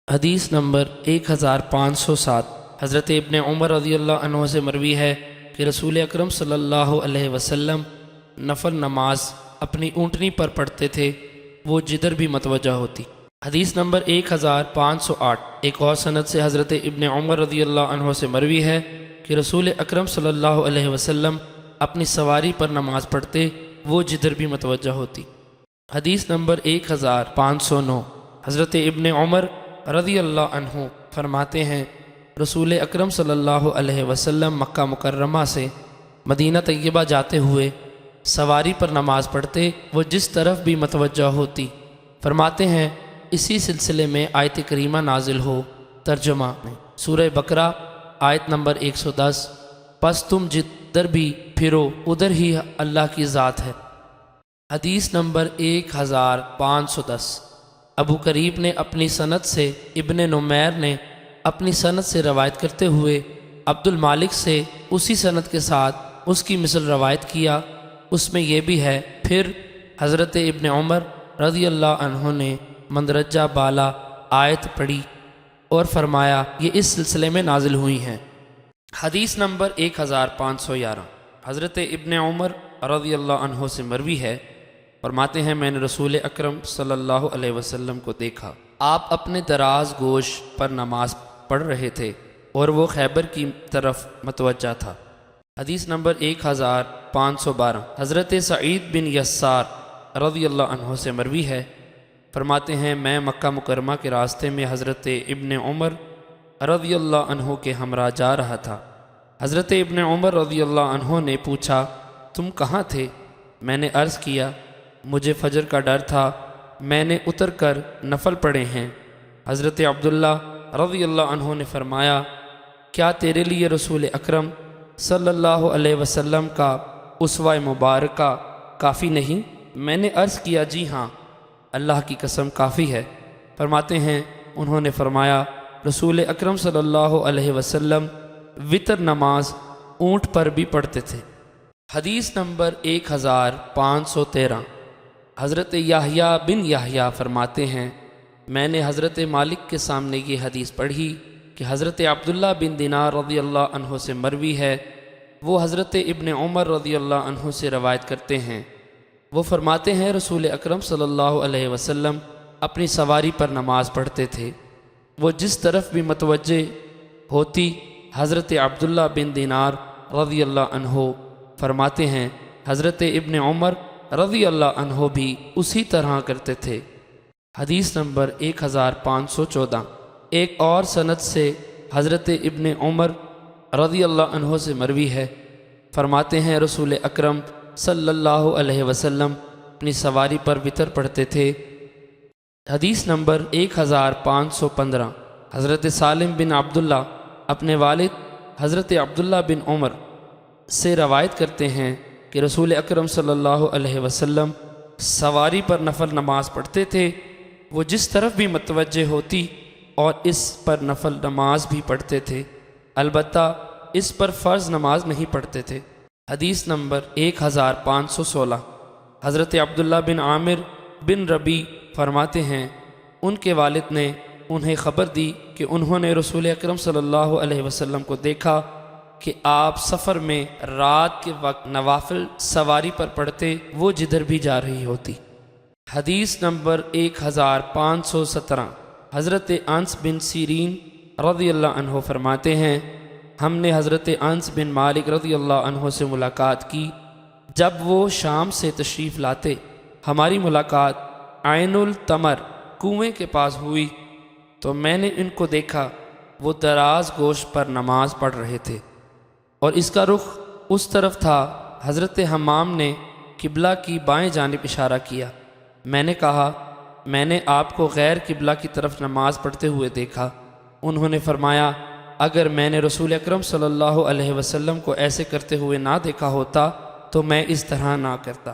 حدیث نمبر 1507 حضرت ابن عمر رضی اللہ عنہ سے مروی ہے کہ رسول اکرم صلی اللہ علیہ وسلم نفل نماز اپنی اونٹنی پر پڑھتے تھے، وہ جدھر بھی متوجہ ہوتی۔ حدیث نمبر 1508 ایک اور سند سے حضرت ابن عمر رضی اللہ عنہ سے مروی ہے کہ رسول اکرم صلی اللہ علیہ وسلم اپنی سواری پر نماز پڑھتے، وہ جدھر بھی متوجہ ہوتی۔ حدیث نمبر 1509 حضرت ابن عمر رضی اللہ عنہ فرماتے ہیں رسول اکرم صلی اللہ علیہ وسلم مکہ مکرمہ سے مدینہ طیبہ جاتے ہوئے سواری پر نماز پڑھتے، وہ جس طرف بھی متوجہ ہوتی۔ فرماتے ہیں اسی سلسلے میں آیت کریمہ نازل ہو۔ ترجمہ سورہ بقرہ آیت نمبر 110، پس تم جدھر بھی پھرو ادھر ہی اللہ کی ذات ہے۔ حدیث نمبر 1510 ابو قریب نے اپنی سند سے، ابن نمیر نے اپنی سند سے روایت کرتے ہوئے عبد المالک سے اسی سند کے ساتھ اس کی مثل روایت کیا۔ اس میں یہ بھی ہے، پھر حضرت ابن عمر رضی اللہ عنہ نے مندرجہ بالا آیت پڑھی اور فرمایا یہ اس سلسلے میں نازل ہوئی ہیں۔ حدیث نمبر 1511 حضرت ابن عمر رضی اللہ عنہ سے مروی ہے، فرماتے ہیں میں نے رسول اکرم صلی اللہ علیہ وسلم کو دیکھا، آپ اپنے دراز گوش پر نماز پڑھ رہے تھے اور وہ خیبر کی طرف متوجہ تھا۔ حدیث نمبر 1512 حضرت سعید بن یسار رضی اللہ عنہ سے مروی ہے، فرماتے ہیں میں مکہ مکرمہ کے راستے میں حضرت ابن عمر رضی اللہ عنہ کے ہمراہ جا رہا تھا۔ حضرت ابن عمر رضی اللہ عنہ نے پوچھا تم کہاں تھے؟ میں نے عرض کیا مجھے فجر کا ڈر تھا، میں نے اتر کر نفل پڑھے ہیں۔ حضرت عبداللہ رضی اللہ عنہ نے فرمایا کیا تیرے لیے رسول اکرم صلی اللہ علیہ وسلم کا اسوہ مبارکہ کافی نہیں؟ میں نے عرض کیا جی ہاں، اللہ کی قسم کافی ہے۔ فرماتے ہیں انہوں نے فرمایا رسول اکرم صلی اللہ علیہ وسلم وتر نماز اونٹ پر بھی پڑھتے تھے۔ حدیث نمبر 1513 حضرت یحییٰ بن یحییٰ فرماتے ہیں میں نے حضرت مالک کے سامنے یہ حدیث پڑھی کہ حضرت عبداللہ بن دینار رضی اللہ عنہ سے مروی ہے، وہ حضرت ابن عمر رضی اللہ عنہ سے روایت کرتے ہیں، وہ فرماتے ہیں رسول اکرم صلی اللہ علیہ وسلم اپنی سواری پر نماز پڑھتے تھے، وہ جس طرف بھی متوجہ ہوتی۔ حضرت عبداللہ بن دینار رضی اللہ عنہ فرماتے ہیں حضرت ابن عمر رضی اللہ عنہ بھی اسی طرح کرتے تھے۔ حدیث نمبر 1514 ایک اور سند سے حضرت ابن عمر رضی اللہ عنہ سے مروی ہے، فرماتے ہیں رسول اکرم صلی اللہ علیہ وسلم اپنی سواری پر وتر پڑھتے تھے۔ حدیث نمبر 1515 حضرت سالم بن عبداللہ اپنے والد حضرت عبداللہ بن عمر سے روایت کرتے ہیں کہ رسول اکرم صلی اللہ علیہ وسلم سواری پر نفل نماز پڑھتے تھے، وہ جس طرف بھی متوجہ ہوتی اور اس پر نفل نماز بھی پڑھتے تھے، البتہ اس پر فرض نماز نہیں پڑھتے تھے۔ حدیث نمبر 1516 حضرت عبداللہ بن عامر بن ربی فرماتے ہیں ان کے والد نے انہیں خبر دی کہ انہوں نے رسول اکرم صلی اللہ علیہ وسلم کو دیکھا کہ آپ سفر میں رات کے وقت نوافل سواری پر پڑھتے، وہ جدھر بھی جا رہی ہوتی۔ حدیث نمبر 1517 حضرت انس بن سیرین رضی اللہ عنہ فرماتے ہیں ہم نے حضرت انس بن مالک رضی اللہ عنہ سے ملاقات کی، جب وہ شام سے تشریف لاتے ہماری ملاقات عین التمر کنویں کے پاس ہوئی تو میں نے ان کو دیکھا، وہ دراز گوش پر نماز پڑھ رہے تھے اور اس کا رخ اس طرف تھا۔ حضرت حمام نے قبلہ کی بائیں جانب اشارہ کیا، میں نے کہا میں نے آپ کو غیر قبلہ کی طرف نماز پڑھتے ہوئے دیکھا۔ انہوں نے فرمایا اگر میں نے رسول اکرم صلی اللہ علیہ وسلم کو ایسے کرتے ہوئے نہ دیکھا ہوتا تو میں اس طرح نہ کرتا۔